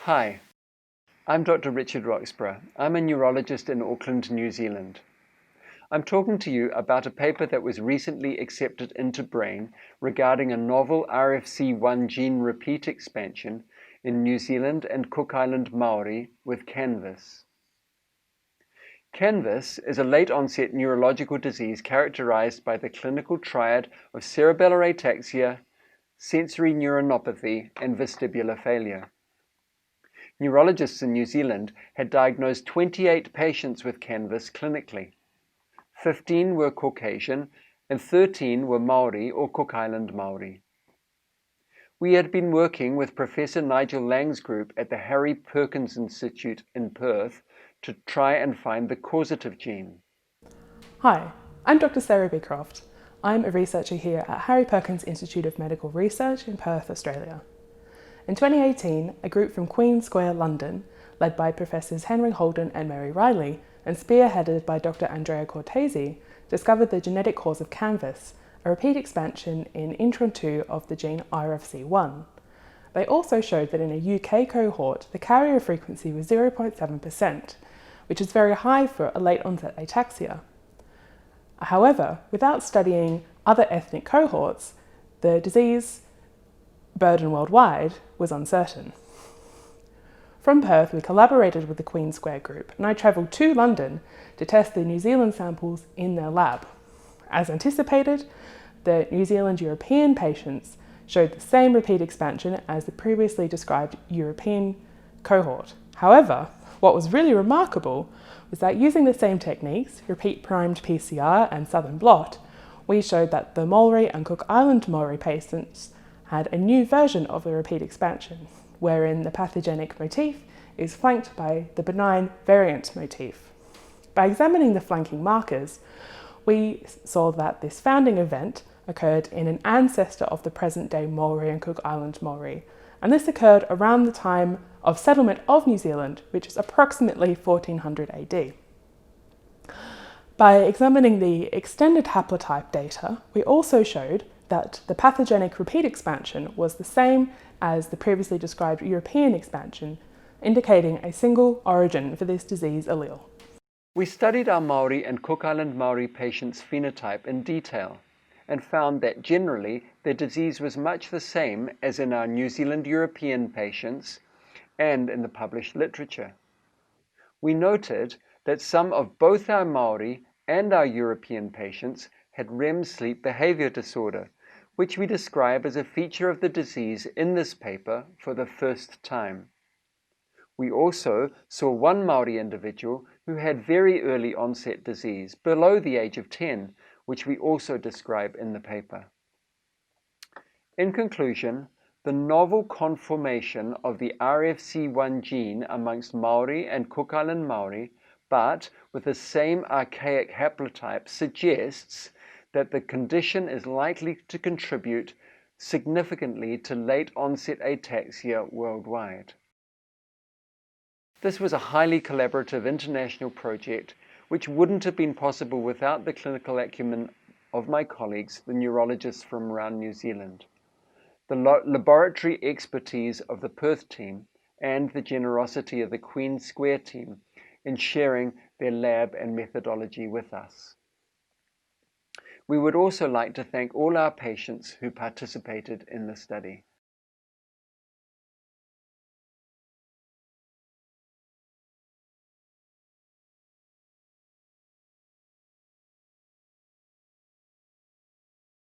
Hi, I'm Dr. Richard Roxburgh. I'm a neurologist in Auckland, New Zealand. I'm talking to you about a paper that was recently accepted into Brain regarding a novel RFC1 gene repeat expansion in New Zealand and Cook Island Māori with CANVAS. CANVAS is a late-onset neurological disease characterized by the clinical triad of cerebellar ataxia, sensory neuronopathy, and vestibular failure. Neurologists in New Zealand had diagnosed 28 patients with CANVAS clinically. 15 were Caucasian and 13 were Māori or Cook Island Māori. We had been working with Professor Nigel Lang's group at the Harry Perkins Institute in Perth to try and find the causative gene. Hi, I'm Dr. Sarah Beecroft. I'm a researcher here at Harry Perkins Institute of Medical Research in Perth, Australia. In 2018, a group from Queen Square, London, led by Professors Henry Holden and Mary Riley, and spearheaded by Dr. Andrea Cortese, discovered the genetic cause of CANVAS, a repeat expansion in intron 2 of the gene RFC1. They also showed that in a UK cohort, the carrier frequency was 0.7%, which is very high for a late-onset ataxia. However, without studying other ethnic cohorts, the disease burden worldwide was uncertain. From Perth, we collaborated with the Queen Square group, and I travelled to London to test the New Zealand samples in their lab. As anticipated, the New Zealand European patients showed the same repeat expansion as the previously described European cohort. However, what was really remarkable was that using the same techniques, repeat primed PCR and southern blot, we showed that the Māori and Cook Island Māori patients had a new version of the repeat expansion, wherein the pathogenic motif is flanked by the benign variant motif. By examining the flanking markers, we saw that this founding event occurred in an ancestor of the present-day Māori and Cook Island Māori, and this occurred around the time of settlement of New Zealand, which is approximately 1400 AD. By examining the extended haplotype data, we also showed that the pathogenic repeat expansion was the same as the previously described European expansion, indicating a single origin for this disease allele. We studied our Māori and Cook Island Māori patients' phenotype in detail and found that generally their disease was much the same as in our New Zealand European patients and in the published literature. We noted that some of both our Māori and our European patients had REM sleep behavior disorder, which we describe as a feature of the disease in this paper for the first time. We also saw one Māori individual who had very early onset disease, below the age of 10, which we also describe in the paper. In conclusion, the novel conformation of the RFC1 gene amongst Māori and Cook Island Māori, but with the same archaic haplotype, suggests that the condition is likely to contribute significantly to late-onset ataxia worldwide. This was a highly collaborative international project which wouldn't have been possible without the clinical acumen of my colleagues, the neurologists from around New Zealand, the laboratory expertise of the Perth team, and the generosity of the Queen Square team in sharing their lab and methodology with us. We would also like to thank all our patients who participated in the study.